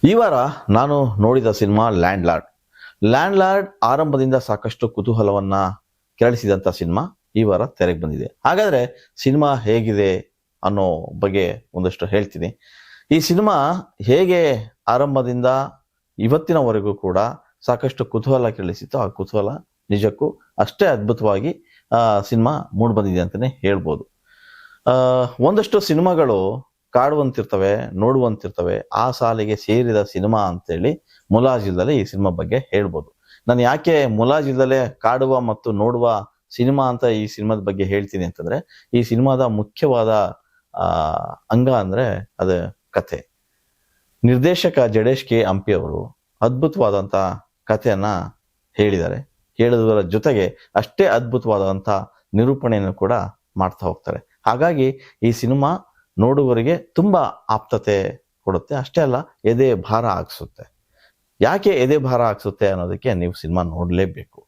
ಈ ವಾರ ನಾನು ನೋಡಿದ cinema land lord. Land lord ಆರಂಭದಿಂದ ಸಾಕಷ್ಟು ಕುತೂಹಲವನ್ನ ಕೆರಳಿಸಿದಂತ ಸಿನಿಮಾ ಈ ವಾರ ತೆರೆಗೆ ಬಂದಿದೆ. ಹಾಗಾದ್ರೆ ಸಿನಿಮಾ ಹೇಗಿದೆ ಅನ್ನೋ ಬಗ್ಗೆ ಒಂದಷ್ಟು ಹೇಳ್ತೀನಿ. ಈ ಸಿನಿಮಾ ಹೇಗೆ ಆರಂಭದಿಂದ ಇವತ್ತಿನವರೆಗೂ ಕೂಡ ಸಾಕಷ್ಟು ಕುತೂಹಲ ಕೆರಳಿಸಿತ್ತು, ಆ ಕುತೂಹಲ ನಿಜಕ್ಕೂ ಅಷ್ಟೇ ಅದ್ಭುತವಾಗಿ ಸಿನಿಮಾ ಮೂಡ್ ಬಂದಿದೆ ಅಂತಾನೆ ಹೇಳ್ಬೋದು. ಒಂದಷ್ಟು ಸಿನಿಮಾಗಳು ಕಾಡುವಂತಿರ್ತವೆ, ನೋಡುವಂತಿರ್ತವೆ, ಆ ಸಾಲಿಗೆ ಸೇರಿದ ಸಿನಿಮಾ ಅಂತೇಳಿ ಮುಲಾಜಿಲ್ದಲೆ ಈ ಸಿನಿಮಾ ಬಗ್ಗೆ ಹೇಳ್ಬೋದು. ನಾನು ಯಾಕೆ ಮುಲಾಜಿಲ್ದಲೆ ಕಾಡುವ ಮತ್ತು ನೋಡುವ ಸಿನಿಮಾ ಅಂತ ಈ ಸಿನಿಮಾದ ಬಗ್ಗೆ ಹೇಳ್ತೀನಿ ಅಂತಂದ್ರೆ, ಈ ಸಿನಿಮಾದ ಮುಖ್ಯವಾದ ಅಂಗ ಅಂದ್ರೆ ಅದು ಕಥೆ. ನಿರ್ದೇಶಕ ಜಡೇಶ್ ಕೆ ಹಂಪಿ ಅವರು ಅದ್ಭುತವಾದಂತ ಕಥೆಯನ್ನ ಹೇಳಿದ್ದಾರೆ. ಹೇಳುವುದರ ಜೊತೆಗೆ ಅಷ್ಟೇ ಅದ್ಭುತವಾದಂತ ನಿರೂಪಣೆಯನ್ನು ಕೂಡ ಮಾಡ್ತಾ ಹೋಗ್ತಾರೆ. ಹಾಗಾಗಿ ಈ ಸಿನಿಮಾ ನೋಡುವವರಿಗೆ ತುಂಬಾ ಆಪ್ತತೆ ಕೊಡುತ್ತೆ, ಅಷ್ಟೇ ಅಲ್ಲ ಎದೆ ಭಾರ ಹಾಕ್ಸುತ್ತೆ. ಯಾಕೆ ಎದೆ ಭಾರ ಹಾಕ್ಸುತ್ತೆ ಅನ್ನೋದಕ್ಕೆ ನೀವು ಸಿನಿಮಾ ನೋಡಲೇಬೇಕು.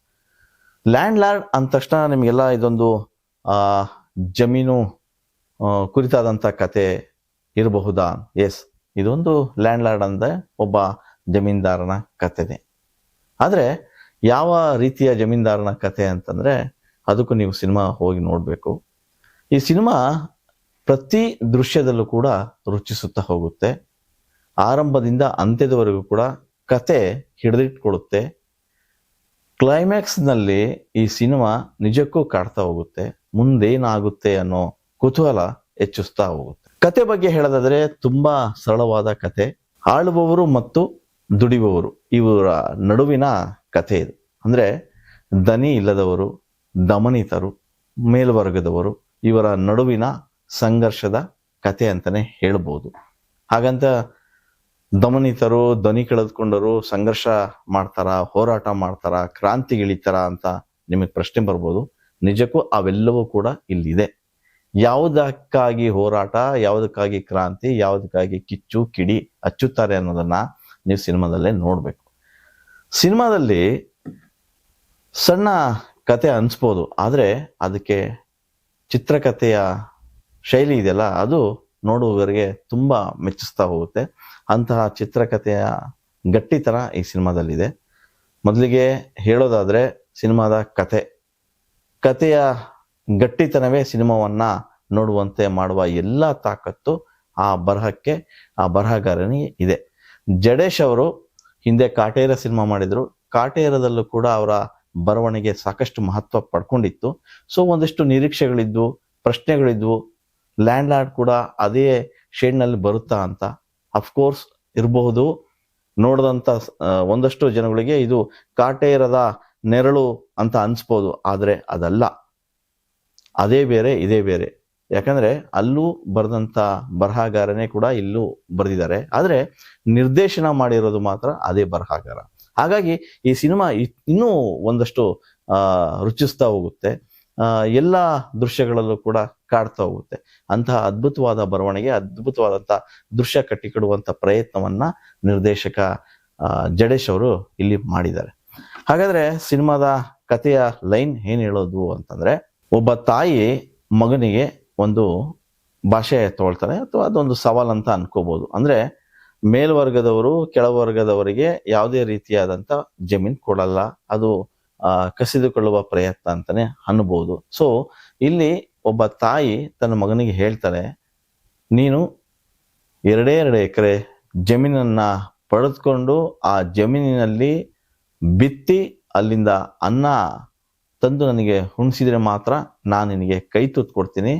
ಲ್ಯಾಂಡ್ ಲಾರ್ಡ್ ಅಂದ ತಕ್ಷಣ ನಿಮಗೆಲ್ಲ ಇದೊಂದು ಜಮೀನು ಕುರಿತಾದಂಥ ಕತೆ ಇರಬಹುದಾ? ಎಸ್, ಇದೊಂದು ಲ್ಯಾಂಡ್ ಲಾರ್ಡ್ ಅಂದ್ರೆ ಒಬ್ಬ ಜಮೀನ್ದಾರನ ಕಥೆನೆ. ಆದರೆ ಯಾವ ರೀತಿಯ ಜಮೀನ್ದಾರನ ಕತೆ ಅಂತಂದ್ರೆ ಅದಕ್ಕೂ ನೀವು ಸಿನಿಮಾ ಹೋಗಿ ನೋಡಬೇಕು. ಈ ಸಿನಿಮಾ ಪ್ರತಿ ದೃಶ್ಯದಲ್ಲೂ ಕೂಡ ರುಚಿಸುತ್ತಾ ಹೋಗುತ್ತೆ. ಆರಂಭದಿಂದ ಅಂತ್ಯದವರೆಗೂ ಕೂಡ ಕತೆ ಹಿಡಿದಿಟ್ಕೊಡುತ್ತೆ. ಕ್ಲೈಮ್ಯಾಕ್ಸ್ನಲ್ಲಿ ಈ ಸಿನಿಮಾ ನಿಜಕ್ಕೂ ಕಾಡ್ತಾ ಹೋಗುತ್ತೆ, ಮುಂದೇನಾಗುತ್ತೆ ಅನ್ನೋ ಕುತೂಹಲ ಹೆಚ್ಚಿಸ್ತಾ ಹೋಗುತ್ತೆ. ಕತೆ ಬಗ್ಗೆ ಹೇಳೋದಾದ್ರೆ ತುಂಬಾ ಸರಳವಾದ ಕತೆ. ಆಳುವವರು ಮತ್ತು ದುಡಿಯುವವರು ಇವರ ನಡುವಿನ ಕತೆ ಇದು. ಅಂದ್ರೆ ದನಿ ಇಲ್ಲದವರು, ದಮನಿತರು, ಮೇಲ್ವರ್ಗದವರು ಇವರ ನಡುವಿನ ಸಂಘರ್ಷದ ಕತೆ ಅಂತಾನೆ ಹೇಳ್ಬೋದು. ಹಾಗಂತ ದಮನಿತರು ಧ್ವನಿ ಕಳೆದುಕೊಂಡರು ಸಂಘರ್ಷ ಮಾಡ್ತಾರ, ಹೋರಾಟ ಮಾಡ್ತಾರ, ಕ್ರಾಂತಿಗಿಳಿತಾರ ಅಂತ ನಿಮಗೆ ಪ್ರಶ್ನೆ ಬರ್ಬೋದು. ನಿಜಕ್ಕೂ ಅವೆಲ್ಲವೂ ಕೂಡ ಇಲ್ಲಿದೆ. ಯಾವುದಕ್ಕಾಗಿ ಹೋರಾಟ, ಯಾವುದಕ್ಕಾಗಿ ಕ್ರಾಂತಿ, ಯಾವುದಕ್ಕಾಗಿ ಕಿಚ್ಚು ಕಿಡಿ ಹಚ್ಚುತ್ತಾರೆ ಅನ್ನೋದನ್ನ ನೀವು ಸಿನಿಮಾದಲ್ಲೇ ನೋಡ್ಬೇಕು. ಸಿನಿಮಾದಲ್ಲಿ ಸಣ್ಣ ಕತೆ ಅನ್ಸ್ಬೋದು, ಆದ್ರೆ ಅದಕ್ಕೆ ಚಿತ್ರಕಥೆಯ ಶೈಲಿ ಇದೆಯಲ್ಲ, ಅದು ನೋಡುವವರಿಗೆ ತುಂಬಾ ಮೆಚ್ಚಿಸ್ತಾ ಹೋಗುತ್ತೆ. ಅಂತಹ ಚಿತ್ರಕಥೆಯ ಗಟ್ಟಿತನ ಈ ಸಿನಿಮಾದಲ್ಲಿದೆ. ಮೊದಲಿಗೆ ಹೇಳೋದಾದ್ರೆ ಸಿನಿಮಾದ ಕಥೆಯ ಗಟ್ಟಿತನವೇ ಸಿನಿಮಾವನ್ನ ನೋಡುವಂತೆ ಮಾಡುವ ಎಲ್ಲ ತಾಕತ್ತು ಆ ಬರಹಕ್ಕೆ, ಆ ಬರಹಗಾರನಿಗೆ ಇದೆ. ಜಡೇಶ್ ಅವರು ಹಿಂದೆ ಕಾಟೇರ ಸಿನಿಮಾ ಮಾಡಿದ್ರು. ಕಾಟೇರದಲ್ಲೂ ಕೂಡ ಅವರ ಬರವಣಿಗೆ ಸಾಕಷ್ಟು ಮಹತ್ವ ಪಡ್ಕೊಂಡಿತ್ತು. ಸೊ ಒಂದಷ್ಟು ನಿರೀಕ್ಷೆಗಳಿದ್ವು, ಪ್ರಶ್ನೆಗಳಿದ್ವು. ಲ್ಯಾಂಡ್ ಲಾರ್ಡ್ ಕೂಡ ಅದೇ ಶೇಡ್ನಲ್ಲಿ ಬರುತ್ತಾ ಅಂತ ಅಫ್ಕೋರ್ಸ್ ಇರಬಹುದು. ನೋಡಿದಂಥ ಒಂದಷ್ಟು ಜನಗಳಿಗೆ ಇದು ಕಾಟೇರದ ನೆರಳು ಅಂತ ಅನ್ಸ್ಬೋದು, ಆದ್ರೆ ಅದಲ್ಲ. ಅದೇ ಬೇರೆ ಇದೇ ಬೇರೆ. ಯಾಕಂದ್ರೆ ಅಲ್ಲೂ ಬರೆದಂತ ಬರಹಗಾರನೇ ಕೂಡ ಇಲ್ಲೂ ಬರೆದಿದ್ದಾರೆ, ಆದ್ರೆ ನಿರ್ದೇಶನ ಮಾಡಿರೋದು ಮಾತ್ರ ಅದೇ ಬರಹಗಾರ. ಹಾಗಾಗಿ ಈ ಸಿನಿಮಾ ಇನ್ನೂ ಒಂದಷ್ಟು ರುಚಿಸ್ತಾ ಹೋಗುತ್ತೆ. ಎಲ್ಲ ದೃಶ್ಯಗಳಲ್ಲೂ ಕೂಡ ಕಾಡ್ತಾ ಹೋಗುತ್ತೆ. ಅಂತಹ ಅದ್ಭುತವಾದ ಬರವಣಿಗೆ, ಅದ್ಭುತವಾದಂಥ ದೃಶ್ಯ ಕಟ್ಟಿಕೊಡುವಂಥ ಪ್ರಯತ್ನವನ್ನ ನಿರ್ದೇಶಕ ಜಡೇಶ್ ಅವರು ಇಲ್ಲಿ ಮಾಡಿದ್ದಾರೆ. ಹಾಗಾದ್ರೆ ಸಿನಿಮಾದ ಕಥೆಯ ಲೈನ್ ಏನ್ ಹೇಳೋದು ಅಂತಂದ್ರೆ, ಒಬ್ಬ ತಾಯಿ ಮಗನಿಗೆ ಒಂದು ಭಾಷೆ ತಗೊಳ್ತಾರೆ, ಅಥವಾ ಅದೊಂದು ಸವಾಲ್ ಅಂತ ಅನ್ಕೋಬಹುದು. ಅಂದ್ರೆ ಮೇಲ್ವರ್ಗದವರು ಕೆಳವರ್ಗದವರಿಗೆ ಯಾವುದೇ ರೀತಿಯಾದಂಥ ಜಮೀನ್ ಕೊಡಲ್ಲ, ಅದು ಕಸಿದುಕೊಳ್ಳುವ ಪ್ರಯತ್ನ ಅಂತಾನೆ ಅನ್ಬೋದು. ಸೊ ಇಲ್ಲಿ ಒಬ್ಬ ತಾಯಿ ತನ್ನ ಮಗನಿಗೆ ಹೇಳ್ತಾಳೆ, ನೀನು 2 ಎಕರೆ ಜಮೀನನ್ನ ಪಡೆದುಕೊಂಡು ಆ ಜಮೀನಿನಲ್ಲಿ ಬಿತ್ತಿ ಅಲ್ಲಿಂದ ಅನ್ನ ತಂದು ನನಗೆ ಉಣಿಸಿದ್ರೆ ಮಾತ್ರ ನಾನು ನಿನಗೆ ಕೈ ತುತ್ತು ಕೊಡ್ತೀನಿ,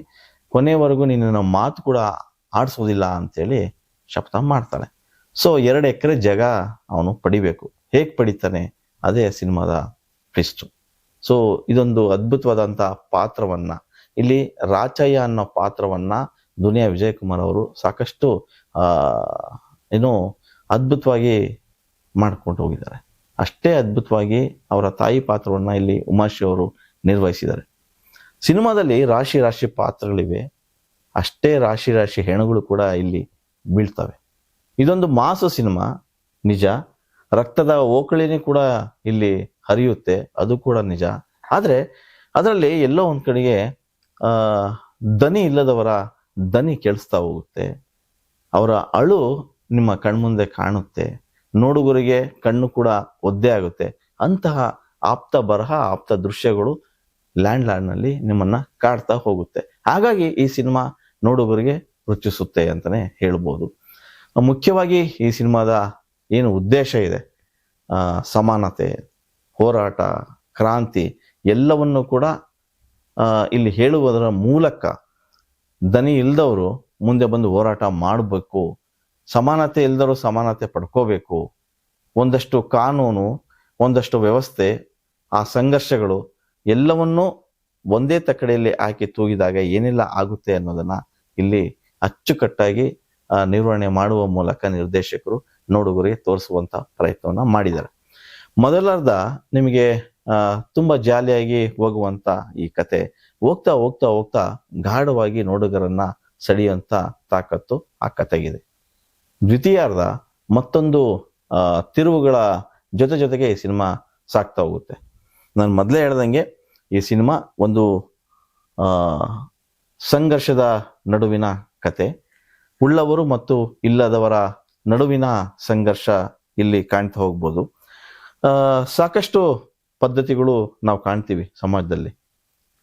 ಕೊನೆವರೆಗೂ ನಿನ್ನ ಮಾತು ಕೂಡ ಆಡಿಸೋದಿಲ್ಲ ಅಂತೇಳಿ ಶಪಥ ಮಾಡ್ತಾಳೆ. ಸೊ 2 ಎಕರೆ ಜಾಗ ಅವನು ಪಡಿಬೇಕು. ಹೇಗೆ ಪಡಿತಾನೆ, ಅದೇ ಸಿನಿಮಾದ ಟ್ವಿಸ್ಟ್. ಸೊ ಇದೊಂದು ಅದ್ಭುತವಾದಂಥ ಪಾತ್ರವನ್ನ, ಇಲ್ಲಿ ರಾಚಯ್ಯ ಅನ್ನೋ ಪಾತ್ರವನ್ನ ದುನಿಯಾ ವಿಜಯ್ ಕುಮಾರ್ ಅವರು ಸಾಕಷ್ಟು ಏನು ಅದ್ಭುತವಾಗಿ ಮಾಡ್ಕೊಂಡು ಹೋಗಿದ್ದಾರೆ. ಅಷ್ಟೇ ಅದ್ಭುತವಾಗಿ ಅವರ ತಾಯಿ ಪಾತ್ರವನ್ನ ಇಲ್ಲಿ ಉಮಾಶ್ರೀ ಅವರು ನಿರ್ವಹಿಸಿದ್ದಾರೆ. ಸಿನಿಮಾದಲ್ಲಿ ರಾಶಿ ರಾಶಿ ಪಾತ್ರಗಳಿವೆ, ಅಷ್ಟೇ ರಾಶಿ ರಾಶಿ ಹೆಣಗಳು ಕೂಡ ಇಲ್ಲಿ ಬೀಳ್ತವೆ. ಇದೊಂದು ಮಾಸು ಸಿನಿಮಾ ನಿಜ. ರಕ್ತದ ಓಕಳಿನೇ ಕೂಡ ಇಲ್ಲಿ ಹರಿಯುತ್ತೆ, ಅದು ಕೂಡ ನಿಜ. ಆದ್ರೆ ಅದರಲ್ಲಿ ಎಲ್ಲೋ ಒಂದ್ ಕಡೆಗೆ ದನಿ ಇಲ್ಲದವರ ದನಿ ಕೇಳಿಸ್ತಾ ಹೋಗುತ್ತೆ. ಅವರ ಅಳು ನಿಮ್ಮ ಕಣ್ಮುಂದೆ ಕಾಣುತ್ತೆ, ನೋಡುಗರಿಗೆ ಕಣ್ಣು ಕೂಡ ಒದ್ದೆ ಆಗುತ್ತೆ. ಅಂತಹ ಆಪ್ತ ಬರಹ, ಆಪ್ತ ದೃಶ್ಯಗಳು ಲ್ಯಾಂಡ್ನಲ್ಲಿ ನಿಮ್ಮನ್ನ ಕಾಡ್ತಾ ಹೋಗುತ್ತೆ. ಹಾಗಾಗಿ ಈ ಸಿನಿಮಾ ನೋಡುಗರಿಗೆ ರುಚಿಸುತ್ತೆ ಅಂತಾನೆ ಹೇಳ್ಬೋದು. ಮುಖ್ಯವಾಗಿ ಈ ಸಿನಿಮಾದ ಏನು ಉದ್ದೇಶ ಇದೆ, ಸಮಾನತೆ, ಹೋರಾಟ, ಕ್ರಾಂತಿ ಎಲ್ಲವನ್ನು ಕೂಡ ಇಲ್ಲಿ ಹೇಳುವುದರ ಮೂಲಕ ದನಿ ಇಲ್ದವರು ಮುಂದೆ ಬಂದು ಹೋರಾಟ ಮಾಡಬೇಕು, ಸಮಾನತೆ ಇಲ್ದವರು ಸಮಾನತೆ ಪಡ್ಕೋಬೇಕು, ಒಂದಷ್ಟು ಕಾನೂನು, ಒಂದಷ್ಟು ವ್ಯವಸ್ಥೆ, ಆ ಸಂಘರ್ಷಗಳು ಎಲ್ಲವನ್ನೂ ಒಂದೇ ತಕ್ಕಡಿಯಲ್ಲಿ ಹಾಕಿ ತೂಗಿದಾಗ ಏನೆಲ್ಲ ಆಗುತ್ತೆ ಅನ್ನೋದನ್ನ ಇಲ್ಲಿ ಅಚ್ಚುಕಟ್ಟಾಗಿ ನಿರ್ವಹಣೆ ಮಾಡುವ ಮೂಲಕ ನಿರ್ದೇಶಕರು ನೋಡುಗರಿಗೆ ತೋರಿಸುವಂತ ಪ್ರಯತ್ನವನ್ನ ಮಾಡಿದ್ದಾರೆ. ಮೊದಲರ್ಧ ನಿಮಗೆ ತುಂಬಾ ಜಾಲಿಯಾಗಿ ಹೋಗುವಂತ ಈ ಕತೆ ಹೋಗ್ತಾ ಹೋಗ್ತಾ ಹೋಗ್ತಾ ಗಾಢವಾಗಿ ನೋಡುಗರನ್ನ ಸೆಳೆಯುವಂತ ತಾಕತ್ತು ಆ ಕತೆಗಿದೆ. ದ್ವಿತೀಯಾರ್ಧ ಮತ್ತೊಂದು ತಿರುವುಗಳ ಜೊತೆಗೆ ಈ ಸಿನಿಮಾ ಸಾಕ್ತಾ ಹೋಗುತ್ತೆ. ನಾನು ಮೊದಲೇ ಹೇಳ್ದಂಗೆ ಈ ಸಿನಿಮಾ ಒಂದು ಸಂಘರ್ಷದ ನಡುವಿನ ಕತೆ, ಉಳ್ಳವರು ಮತ್ತು ಇಲ್ಲದವರ ನಡುವಿನ ಸಂಘರ್ಷ ಇಲ್ಲಿ ಕಾಣ್ತಾ ಹೋಗ್ಬೋದು. ಸಾಕಷ್ಟು ಪದ್ಧತಿಗಳು ನಾವು ಕಾಣ್ತೀವಿ ಸಮಾಜದಲ್ಲಿ.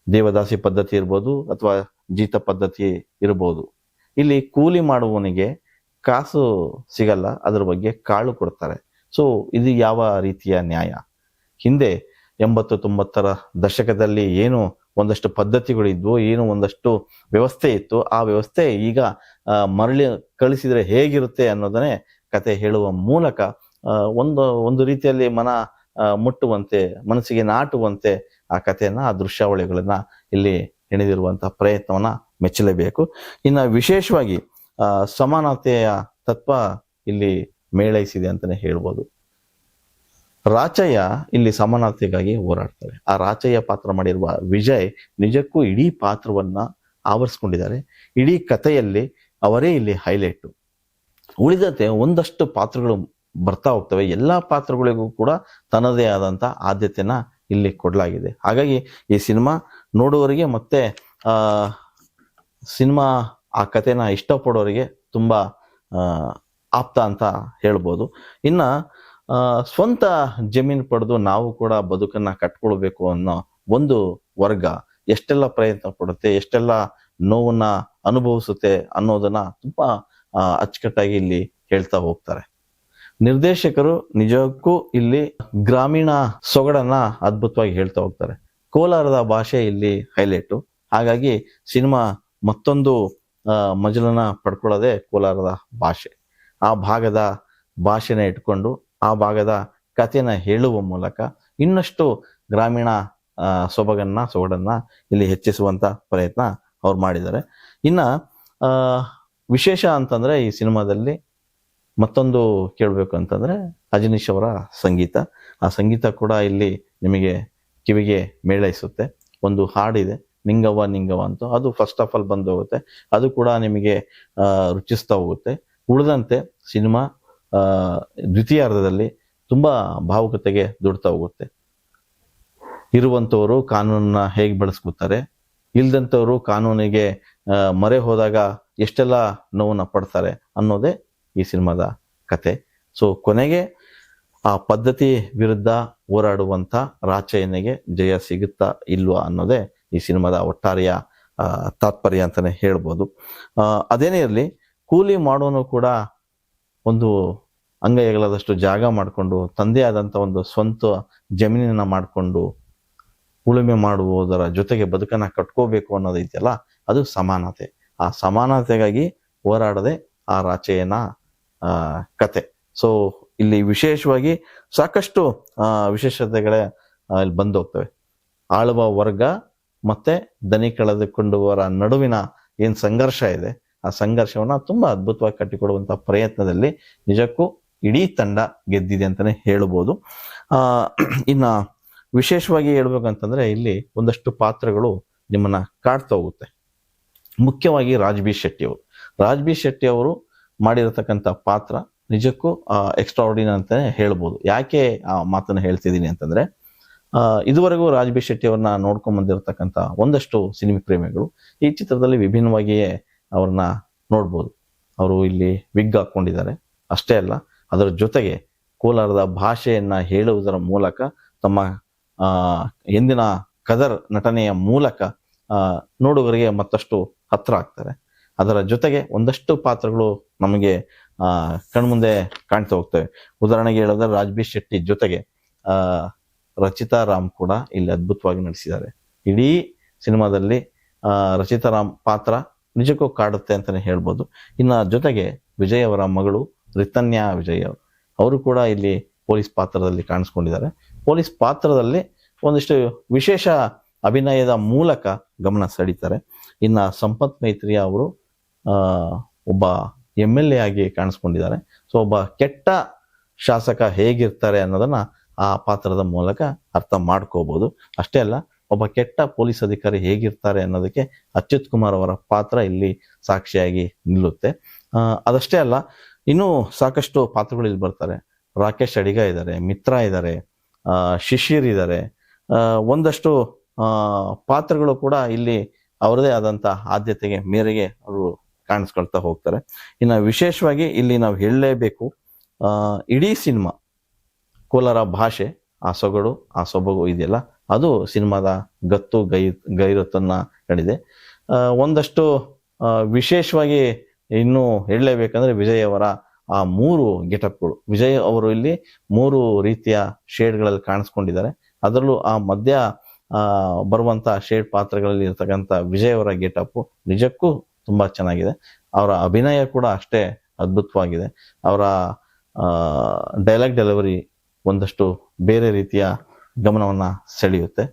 ದೇವದಾಸಿ ಪದ್ಧತಿ ಇರ್ಬೋದು ಅಥವಾ ಜೀತ ಪದ್ಧತಿ ಇರ್ಬೋದು. ಇಲ್ಲಿ ಕೂಲಿ ಮಾಡುವವನಿಗೆ ಕಾಸು ಸಿಗಲ್ಲ, ಅದ್ರ ಬಗ್ಗೆ ಕಾಳು ಕೊಡ್ತಾರೆ. ಸೊ ಇದು ಯಾವ ರೀತಿಯ ನ್ಯಾಯ? ಹಿಂದೆ 80-90ರ ದಶಕದಲ್ಲಿ ಏನು ಒಂದಷ್ಟು ಪದ್ಧತಿಗಳಿದ್ವು, ಏನು ಒಂದಷ್ಟು ವ್ಯವಸ್ಥೆ ಇತ್ತು, ಆ ವ್ಯವಸ್ಥೆ ಈಗ ಮರಳಿ ಕಳಿಸಿದ್ರೆ ಹೇಗಿರುತ್ತೆ ಅನ್ನೋದನ್ನೇ ಕತೆ ಹೇಳುವ ಮೂಲಕ ಒಂದು ರೀತಿಯಲ್ಲಿ ಮುಟ್ಟುವಂತೆ, ಮನಸ್ಸಿಗೆ ನಾಟುವಂತೆ ಆ ಕಥೆಯನ್ನ, ಆ ದೃಶ್ಯಾವಳಿಗಳನ್ನ ಇಲ್ಲಿ ಹೆಣೆದಿರುವಂತಹ ಪ್ರಯತ್ನವನ್ನ ಮೆಚ್ಚಲೇಬೇಕು. ಇನ್ನು ವಿಶೇಷವಾಗಿ ಸಮಾನತೆಯ ತತ್ವ ಇಲ್ಲಿ ಮೇಳೈಸಿದೆ ಅಂತಾನೆ ಹೇಳ್ಬೋದು. ರಾಚಯ್ಯ ಇಲ್ಲಿ ಸಮಾನತೆಗಾಗಿ ಹೋರಾಡ್ತಾರೆ. ಆ ರಾಚಯ್ಯ ಪಾತ್ರ ಮಾಡಿರುವ ವಿಜಯ್ ನಿಜಕ್ಕೂ ಇಡೀ ಪಾತ್ರವನ್ನ ಆವರಿಸ್ಕೊಂಡಿದ್ದಾರೆ. ಇಡೀ ಕಥೆಯಲ್ಲಿ ಅವರೇ ಇಲ್ಲಿ ಹೈಲೈಟ್. ಉಳಿದಂತೆ ಒಂದಷ್ಟು ಪಾತ್ರಗಳು ಬರ್ತಾ ಹೋಗ್ತವೆ. ಎಲ್ಲಾ ಪಾತ್ರಗಳಿಗೂ ಕೂಡ ತನ್ನದೇ ಆದಂತ ಆದ್ಯತೆನ ಇಲ್ಲಿ ಕೊಡಲಾಗಿದೆ. ಹಾಗಾಗಿ ಈ ಸಿನಿಮಾ ನೋಡುವವರಿಗೆ ಮತ್ತೆ ಸಿನಿಮಾ ಆ ಕಥೆನ ಇಷ್ಟಪಡೋರಿಗೆ ತುಂಬಾ ಆಪ್ತ ಅಂತ ಹೇಳ್ಬೋದು. ಇನ್ನ ಸ್ವಂತ ಜಮೀನು ಪಡೆದು ನಾವು ಕೂಡ ಬದುಕನ್ನ ಕಟ್ಕೊಳ್ಬೇಕು ಅನ್ನೋ ಒಂದು ವರ್ಗ ಎಷ್ಟೆಲ್ಲ ಪ್ರಯತ್ನ ಪಡುತ್ತೆ, ಎಷ್ಟೆಲ್ಲ ನೋವನ್ನ ಅನುಭವಿಸುತ್ತೆ ಅನ್ನೋದನ್ನ ತುಂಬಾ ಅಚ್ಚುಕಟ್ಟಾಗಿ ಇಲ್ಲಿ ಹೇಳ್ತಾ ಹೋಗ್ತಾರೆ. ನಿರ್ದೇಶಕರು ನಿಜಕ್ಕೂ ಇಲ್ಲಿ ಗ್ರಾಮೀಣ ಸೊಗಡನ್ನ ಅದ್ಭುತವಾಗಿ ಹೇಳ್ತಾ ಹೋಗ್ತಾರೆ. ಕೋಲಾರದ ಭಾಷೆ ಇಲ್ಲಿ ಹೈಲೈಟು. ಹಾಗಾಗಿ ಸಿನಿಮಾ ಮತ್ತೊಂದು ಮಜಲನ್ನ ಪಡ್ಕೊಳ್ಳೋದೇ ಕೋಲಾರದ ಭಾಷೆ. ಆ ಭಾಗದ ಭಾಷೆನ ಇಟ್ಕೊಂಡು ಆ ಭಾಗದ ಕಥೆನ ಹೇಳುವ ಮೂಲಕ ಇನ್ನಷ್ಟು ಗ್ರಾಮೀಣ ಸೊಗಡನ್ನ ಇಲ್ಲಿ ಹೆಚ್ಚಿಸುವಂತ ಪ್ರಯತ್ನ ಅವ್ರು ಮಾಡಿದ್ದಾರೆ. ಇನ್ನ ವಿಶೇಷ ಅಂತಂದ್ರೆ ಈ ಸಿನಿಮಾದಲ್ಲಿ ಮತ್ತೊಂದು ಕೇಳಬೇಕು ಅಂತಂದ್ರೆ ಅಜನೀಶ್ ಅವರ ಸಂಗೀತ. ಆ ಸಂಗೀತ ಕೂಡ ಇಲ್ಲಿ ನಿಮಗೆ ಕಿವಿಗೆ ಮೇಳೈಸುತ್ತೆ. ಒಂದು ಹಾಡಿದೆ, ನಿಂಗವ್ವ ನಿಂಗವ್ವ ಅಂತ, ಅದು ಫಸ್ಟ್ ಆಫ್ ಆಲ್ ಬಂದು ಹೋಗುತ್ತೆ. ಅದು ಕೂಡ ನಿಮಗೆ ರುಚಿಸ್ತಾ ಹೋಗುತ್ತೆ. ಉಳಿದಂತೆ ಸಿನಿಮಾ ದ್ವಿತೀಯಾರ್ಧದಲ್ಲಿ ತುಂಬಾ ಭಾವುಕತೆಗೆ ದುಡ್ತಾ ಹೋಗುತ್ತೆ. ಇರುವಂತವರು ಕಾನೂನನ್ನ ಹೇಗೆ ಬಳಸ್ಕೊತಾರೆ, ಇಲ್ದಂಥವ್ರು ಕಾನೂನಿಗೆ ಮೊರೆ ಹೋದಾಗ ಎಷ್ಟೆಲ್ಲ ನೋವನ್ನ ಪಡ್ತಾರೆ ಅನ್ನೋದೇ ಈ ಸಿನಿಮಾದ ಕತೆ. ಸೊ ಕೊನೆಗೆ ಆ ಪದ್ಧತಿ ವಿರುದ್ಧ ಹೋರಾಡುವಂತ ರಾಚಯ್ಯನಿಗೆ ಜಯ ಸಿಗುತ್ತಾ ಇಲ್ವಾ ಅನ್ನೋದೇ ಈ ಸಿನಿಮಾದ ಒಟ್ಟಾರೆಯ ತಾತ್ಪರ್ಯ ಅಂತಾನೆ ಹೇಳ್ಬೋದು. ಅದೇನೇ ಇರಲಿ, ಕೂಲಿ ಮಾಡೋನು ಕೂಡ ಒಂದು ಅಂಗೈಗಳದಷ್ಟು ಜಾಗ ಮಾಡಿಕೊಂಡು ತಂದೆ ಆದಂತ ಒಂದು ಸ್ವಂತ ಜಮೀನನ್ನ ಮಾಡಿಕೊಂಡು ಉಳುಮೆ ಮಾಡುವುದರ ಜೊತೆಗೆ ಬದುಕನ್ನ ಕಟ್ಕೋಬೇಕು ಅನ್ನೋದು ಇದೆಯಲ್ಲ, ಅದು ಸಮಾನತೆ. ಆ ಸಮಾನತೆಗಾಗಿ ಹೋರಾಡದೆ ಆ ರಾಚಯ್ಯನ ಕತೆ. ಸೊ ಇಲ್ಲಿ ವಿಶೇಷವಾಗಿ ಸಾಕಷ್ಟು ವಿಶೇಷತೆಗಳೇ ಇಲ್ಲಿ ಬಂದು ಹೋಗ್ತವೆ. ಆಳುವ ವರ್ಗ ಮತ್ತೆ ದನಿ ಕಳೆದುಕೊಂಡವರ ನಡುವಿನ ಏನ್ ಸಂಘರ್ಷ ಇದೆ, ಆ ಸಂಘರ್ಷವನ್ನ ತುಂಬಾ ಅದ್ಭುತವಾಗಿ ಕಟ್ಟಿಕೊಡುವಂತ ಪ್ರಯತ್ನದಲ್ಲಿ ನಿಜಕ್ಕೂ ಇಡೀ ತಂಡ ಗೆದ್ದಿದೆ ಅಂತಾನೆ ಹೇಳ್ಬೋದು. ಇನ್ನ ವಿಶೇಷವಾಗಿ ಹೇಳ್ಬೇಕಂತಂದ್ರೆ ಇಲ್ಲಿ ಒಂದಷ್ಟು ಪಾತ್ರಗಳು ನಿಮ್ಮನ್ನ ಕಾಡ್ತಾ ಹೋಗುತ್ತೆ. ಮುಖ್ಯವಾಗಿ ರಾಜ್ ಬಿ ಶೆಟ್ಟಿ ಅವರು ಮಾಡಿರತಕ್ಕಂಥ ಪಾತ್ರ ನಿಜಕ್ಕೂ ಎಕ್ಸ್ಟ್ರಾಆರ್ಡಿನರಿ ಅಂತಾನೆ ಹೇಳ್ಬೋದು. ಯಾಕೆ ಆ ಮಾತನ್ನ ಹೇಳ್ತಿದ್ದೀನಿ ಅಂತಂದ್ರೆ, ಇದುವರೆಗೂ ರಾಜ್ ಬಿ ಶೆಟ್ಟಿ ಅವ್ರನ್ನ ನೋಡ್ಕೊಂಡ್ ಬಂದಿರತಕ್ಕಂಥ ಒಂದಷ್ಟು ಸಿನಿಮಾ ಪ್ರೇಮಿಗಳು ಈ ಚಿತ್ರದಲ್ಲಿ ವಿಭಿನ್ನವಾಗಿಯೇ ಅವ್ರನ್ನ ನೋಡ್ಬೋದು. ಅವರು ಇಲ್ಲಿ ವಿಗ್ ಹಾಕೊಂಡಿದ್ದಾರೆ, ಅಷ್ಟೇ ಅಲ್ಲ, ಅದರ ಜೊತೆಗೆ ಕೋಲಾರದ ಭಾಷೆಯನ್ನ ಹೇಳುವುದರ ಮೂಲಕ ತಮ್ಮ ಎಂದಿನ ಕದರ್ ನಟನೆಯ ಮೂಲಕ ನೋಡುಗರಿಗೆ ಮತ್ತಷ್ಟು ಹತ್ರ ಆಗ್ತಾರೆ. ಅದರ ಜೊತೆಗೆ ಒಂದಷ್ಟು ಪಾತ್ರಗಳು ನಮಗೆ ಕಣ್ಮುಂದೆ ಕಾಣ್ತಾ ಹೋಗ್ತವೆ. ಉದಾಹರಣೆಗೆ ಹೇಳಿದ್ರೆ ರಾಜ್ಬಿ ಶೆಟ್ಟಿ ಜೊತೆಗೆ ರಚಿತಾ ರಾಮ್ ಕೂಡ ಇಲ್ಲಿ ಅದ್ಭುತವಾಗಿ ನಟಿಸಿದ್ದಾರೆ. ಇಡೀ ಸಿನಿಮಾದಲ್ಲಿ ರಚಿತಾ ರಾಮ್ ಪಾತ್ರ ನಿಜಕ್ಕೂ ಕಾಡುತ್ತೆ ಅಂತಾನೆ ಹೇಳ್ಬೋದು. ಇನ್ನ ಜೊತೆಗೆ ವಿಜಯ್ ಅವರ ಮಗಳು ರಿತನ್ಯಾ ವಿಜಯ್ ಅವರು ಕೂಡ ಇಲ್ಲಿ ಪೊಲೀಸ್ ಪಾತ್ರದಲ್ಲಿ ಕಾಣಿಸ್ಕೊಂಡಿದ್ದಾರೆ. ಪೊಲೀಸ್ ಪಾತ್ರದಲ್ಲಿ ಒಂದಿಷ್ಟು ವಿಶೇಷ ಅಭಿನಯದ ಮೂಲಕ ಗಮನ ಸೆಳೀತಾರೆ. ಇನ್ನ ಸಂಪತ್ ಮೈತ್ರಿಯಾ ಅವರು ಒಬ್ಬ MLA ಆಗಿ ಕಾಣಿಸ್ಕೊಂಡಿದ್ದಾರೆ. ಸೊ ಒಬ್ಬ ಕೆಟ್ಟ ಶಾಸಕ ಹೇಗಿರ್ತಾರೆ ಅನ್ನೋದನ್ನ ಆ ಪಾತ್ರದ ಮೂಲಕ ಅರ್ಥ ಮಾಡ್ಕೋಬಹುದು. ಅಷ್ಟೇ ಅಲ್ಲ, ಒಬ್ಬ ಕೆಟ್ಟ ಪೊಲೀಸ್ ಅಧಿಕಾರಿ ಹೇಗಿರ್ತಾರೆ ಅನ್ನೋದಕ್ಕೆ ಅಚ್ಯುತ್ ಕುಮಾರ್ ಅವರ ಪಾತ್ರ ಇಲ್ಲಿ ಸಾಕ್ಷಿಯಾಗಿ ನಿಲ್ಲುತ್ತೆ. ಅದಷ್ಟೇ ಅಲ್ಲ, ಇನ್ನೂ ಸಾಕಷ್ಟು ಪಾತ್ರಗಳು ಇಲ್ಲಿ ಬರ್ತಾರೆ. ರಾಕೇಶ್ ಅಡಿಗ ಇದ್ದಾರೆ, ಮಿತ್ರ ಇದ್ದಾರೆ, ಶಿಶಿರ್ ಇದ್ದಾರೆ. ಒಂದಷ್ಟು ಪಾತ್ರಗಳು ಕೂಡ ಇಲ್ಲಿ ಅವರದೇ ಆದಂತ ಆದ್ಯತೆಗೆ ಮೇರೆಗೆ ಅವರು ಕಾಣಿಸ್ಕೊಳ್ತಾ ಹೋಗ್ತಾರೆ. ಇನ್ನು ವಿಶೇಷವಾಗಿ ಇಲ್ಲಿ ನಾವು ಹೇಳಲೇಬೇಕು, ಇಡೀ ಸಿನಿಮಾ ಕೋಲಾರ ಭಾಷೆ, ಆ ಸೊಗಡು, ಆ ಸೊಬಗು ಇದೆಯಲ್ಲ, ಅದು ಸಿನಿಮಾದ ಗತ್ತು ಗೈರತ್ತನ್ನ ಕಂಡಿದೆ. ಒಂದಷ್ಟು ವಿಶೇಷವಾಗಿ ಇನ್ನು ಹೇಳಲೇಬೇಕಂದ್ರೆ ವಿಜಯ್ ಅವರ ಆ 3 ಗೆಟಪ್ಗಳು. ವಿಜಯ್ ಅವರು ಇಲ್ಲಿ 3 ರೀತಿಯ ಶೇಡ್ಗಳಲ್ಲಿ ಕಾಣಿಸ್ಕೊಂಡಿದ್ದಾರೆ. ಅದರಲ್ಲೂ ಆ ಮಧ್ಯ ಬರುವಂತ ಶೇಡ್ ಪಾತ್ರಗಳಲ್ಲಿ ಇರ್ತಕ್ಕಂಥ ವಿಜಯ್ ಅವರ ಗೆಟಪ್ ನಿಜಕ್ಕೂ ತುಂಬಾ ಚೆನ್ನಾಗಿದೆ. ಅವರ ಅಭಿನಯ ಕೂಡ ಅಷ್ಟೇ ಅದ್ಭುತವಾಗಿದೆ. ಅವರ ಡೈಲಾಗ್ ಡೆಲಿವರಿ ಒಂದಷ್ಟು ಬೇರೆ ರೀತಿಯ ಗಮನವನ್ನ ಸೆಳೆಯುತ್ತೆ.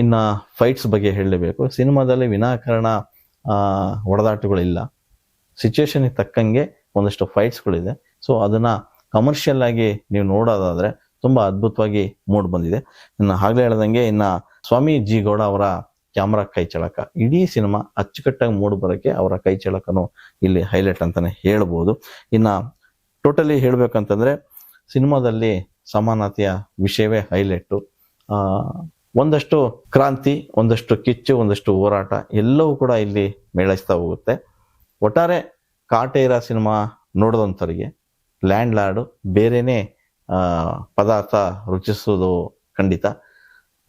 ಇನ್ನ ಫೈಟ್ಸ್ ಬಗ್ಗೆ ಹೇಳಲೇಬೇಕು. ಸಿನಿಮಾದಲ್ಲಿ ವಿನಾಕಾರಣ ಹೊಡೆದಾಟಗಳಿಲ್ಲ. ಸಿಚುವೇಶನ್ ತಕ್ಕಂಗೆ ಒಂದಷ್ಟು ಫೈಟ್ಸ್ಗಳಿದೆ. ಸೊ ಅದನ್ನ ಕಮರ್ಷಿಯಲ್ ಆಗಿ ನೀವು ನೋಡೋದಾದ್ರೆ ತುಂಬಾ ಅದ್ಭುತವಾಗಿ ಮೂಡ್ ಬಂದಿದೆ. ಇನ್ನು ಆಗ್ಲೇ ಹೇಳ್ದಂಗೆ ಇನ್ನ ಸ್ವಾಮಿ ಜಿ ಗೌಡ ಅವರ ಕ್ಯಾಮ್ರಾ ಕೈ ಚಳಕ, ಇಡೀ ಸಿನಿಮಾ ಅಚ್ಚುಕಟ್ಟಾಗಿ ಮೂಡ್ ಬರೋಕ್ಕೆ ಅವರ ಕೈ ಚಳಕನು ಇಲ್ಲಿ ಹೈಲೈಟ್ ಅಂತಾನೆ ಹೇಳ್ಬೋದು. ಇನ್ನ ಟೋಟಲಿ ಹೇಳ್ಬೇಕಂತಂದ್ರೆ ಸಿನಿಮಾದಲ್ಲಿ ಸಮಾನತೆಯ ವಿಷಯವೇ ಹೈಲೈಟು. ಒಂದಷ್ಟು ಕ್ರಾಂತಿ, ಒಂದಷ್ಟು ಕಿಚ್ಚು, ಒಂದಷ್ಟು ಹೋರಾಟ ಎಲ್ಲವೂ ಕೂಡ ಇಲ್ಲಿ ಮೇಳೈಸ್ತಾ ಹೋಗುತ್ತೆ. ಒಟ್ಟಾರೆ ಕಾಟೇರ ಸಿನಿಮಾ ನೋಡಿದಂಥವರಿಗೆ ಲ್ಯಾಂಡ್ ಲಾರ್ಡ್ ಬೇರೆನೆ ಪದಾರ್ಥ ರುಚಿಸೋದು ಖಂಡಿತ.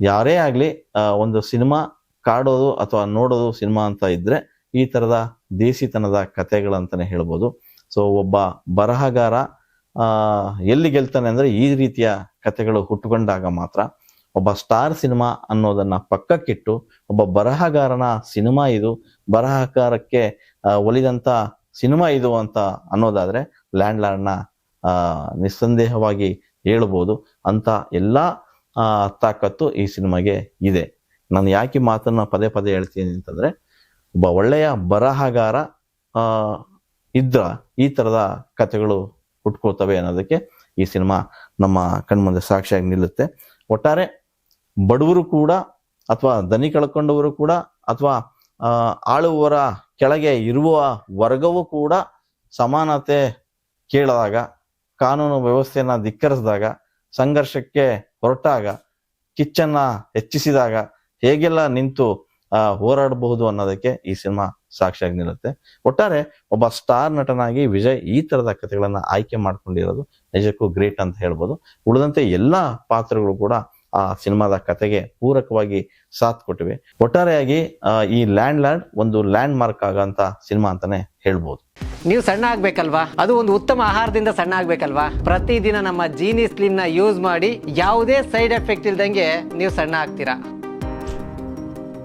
ಯಾರೇ ಆಗ್ಲಿ ಒಂದು ಸಿನಿಮಾ ಕಾಡೋದು ಅಥವಾ ನೋಡೋದು ಸಿನಿಮಾ ಅಂತ ಇದ್ರೆ ಈ ತರದ ದೇಸಿತನದ ಕಥೆಗಳಂತಾನೆ ಹೇಳ್ಬೋದು. ಸೊ ಒಬ್ಬ ಬರಹಗಾರ ಎಲ್ಲಿ ಗೆಲ್ತಾನೆ ಅಂದ್ರೆ ಈ ರೀತಿಯ ಕಥೆಗಳು ಹುಟ್ಟುಕೊಂಡಾಗ ಮಾತ್ರ. ಒಬ್ಬ ಸ್ಟಾರ್ ಸಿನಿಮಾ ಅನ್ನೋದನ್ನ ಪಕ್ಕಕ್ಕಿಟ್ಟು ಒಬ್ಬ ಬರಹಗಾರನ ಸಿನಿಮಾ ಇದು, ಬರಹಗಾರಕ್ಕೆ ಒಲಿದಂತ ಸಿನಿಮಾ ಇದು ಅಂತ ಅನ್ನೋದಾದ್ರೆ ಲ್ಯಾಂಡ್ ಲಾರ್ಡ್ನ ನಿಸ್ಸಂದೇಹವಾಗಿ ಹೇಳ್ಬೋದು. ಅಂತ ಎಲ್ಲಾ ತಾಕತ್ತು ಈ ಸಿನಿಮಾಗೆ ಇದೆ. ನಾನು ಯಾಕೆ ಮಾತನ್ನ ಪದೇ ಪದೇ ಹೇಳ್ತೀನಿ ಅಂತಂದ್ರೆ, ಒಬ್ಬ ಒಳ್ಳೆಯ ಬರಹಗಾರ ಇದ್ರ ಈ ತರದ ಕಥೆಗಳು ಹುಟ್ಕೊಳ್ತವೆ ಅನ್ನೋದಕ್ಕೆ ಈ ಸಿನಿಮಾ ನಮ್ಮ ಕಣ್ಮುಂದೆ ಸಾಕ್ಷಿಯಾಗಿ ನಿಲ್ಲುತ್ತೆ. ಒಟ್ಟಾರೆ ಬಡವರು ಕೂಡ ಅಥವಾ ದನಿ ಕಳ್ಕೊಂಡವರು ಕೂಡ ಅಥವಾ ಆಳುವವರ ಕೆಳಗೆ ಇರುವ ವರ್ಗವೂ ಕೂಡ ಸಮಾನತೆ ಕೇಳಿದಾಗ, ಕಾನೂನು ವ್ಯವಸ್ಥೆಯನ್ನ ಧಿಕ್ಕರಿಸಿದಾಗ, ಸಂಘರ್ಷಕ್ಕೆ ಹೊರಟಾಗ, ಕಿಚ್ಚನ್ನ ಹೆಚ್ಚಿಸಿದಾಗ ಹೇಗೆಲ್ಲ ನಿಂತು ಹೋರಾಡಬಹುದು ಅನ್ನೋದಕ್ಕೆ ಈ ಸಿನಿಮಾ ಸಾಕ್ಷಿಯಾಗಿ ನಿಲ್ಲುತ್ತೆ. ಒಟ್ಟಾರೆ ಒಬ್ಬ ಸ್ಟಾರ್ ನಟನಾಗಿ ವಿಜಯ್ ಈ ತರದ ಕಥೆಗಳನ್ನ ಆಯ್ಕೆ ಮಾಡ್ಕೊಂಡಿರೋದು ನಿಜಕ್ಕೂ ಗ್ರೇಟ್ ಅಂತ ಹೇಳ್ಬೋದು. ಉಳಿದಂತೆ ಎಲ್ಲಾ ಪಾತ್ರಗಳು ಕೂಡ ಆ ಸಿನಿಮಾದ ಕಥೆಗೆ ಪೂರಕವಾಗಿ ಸಾಥ್ ಕೊಟ್ಟಿವೆ. ಒಟ್ಟಾರೆಯಾಗಿ ಈ ಲ್ಯಾಂಡ್ ಲಾರ್ಡ್ ಒಂದು ಲ್ಯಾಂಡ್ ಮಾರ್ಕ್ ಆಗಂತ ಸಿನಿಮಾ ಅಂತಾನೆ ಹೇಳ್ಬೋದು. ನೀವು ಸಣ್ಣ ಆಗ್ಬೇಕಲ್ವಾ, ಅದು ಒಂದು ಉತ್ತಮ ಆಹಾರದಿಂದ ಸಣ್ಣ ಆಗ್ಬೇಕಲ್ವಾ. ಪ್ರತಿದಿನ ನಮ್ಮ ಜೀನಿ ಸ್ಲಿಮ್ ನ ಯೂಸ್ ಮಾಡಿ ಯಾವುದೇ ಸೈಡ್ ಎಫೆಕ್ಟ್ ಇಲ್ದಂಗೆ ನೀವು ಸಣ್ಣ ಆಗ್ತೀರಾ.